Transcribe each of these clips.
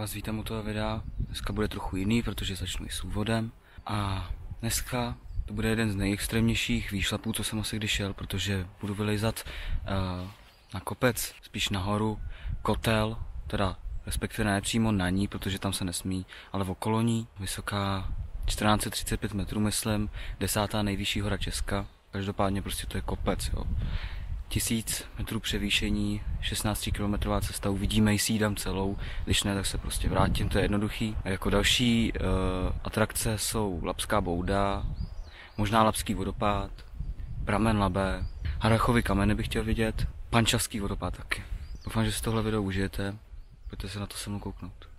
vás vítám u toho videa. Dneska bude trochu jiný, protože začnu i s úvodem. A dneska to bude jeden z nejextrémnějších výšlapů, co jsem asi kdy šel, protože budu vylejzat na kopec, spíš nahoru, kotel, teda respektive ne přímo na ní, protože tam se nesmí, ale okolo ní, vysoká 1435 metrů, myslím, 10. nejvyšší hora Česka. Každopádně prostě to je kopec, jo. 1000 metrů převýšení, 16 kilometrová cesta, uvidíme, ji si dám celou, když ne, tak se prostě vrátím, to je jednoduchý. A jako další atrakce jsou Labská bouda, možná Labský vodopád, Pramen Labe, Harrachovy kameny bych chtěl vidět, Pančavský vodopád taky. Doufám, že si tohle video užijete, pojďte se na to se mnou kouknout.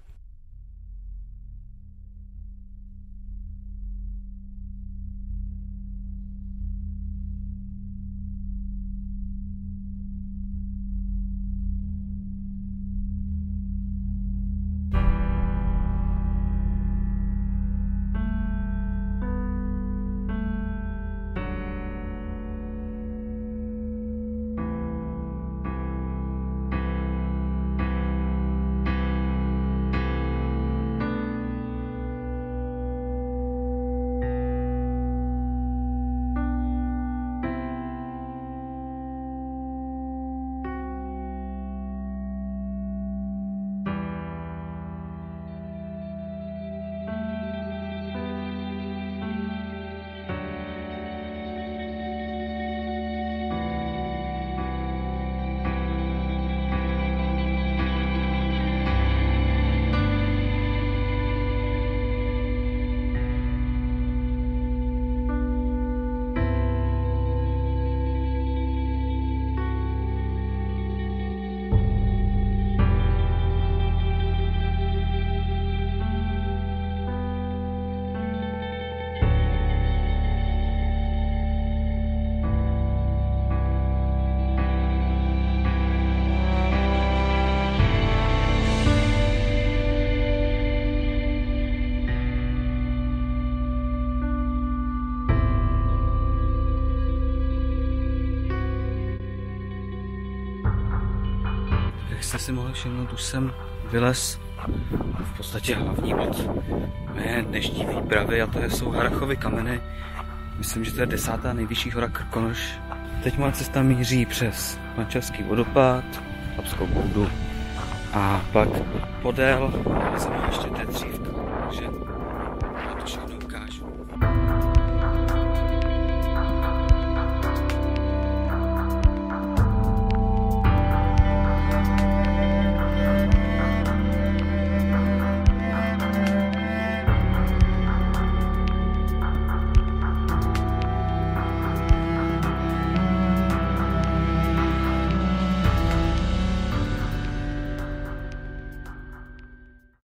Jak jste si mohli všimnout, už jsem vylez v podstatě hlavní bod mé dnešní výpravy, a to jsou Harrachovy kameny. Myslím, že to je 10. nejvyšší hora Krkonoš. Teď má cesta míří přes Pančavský vodopád, Labskou boudu a pak podél jsem ještě té dřívka. Takže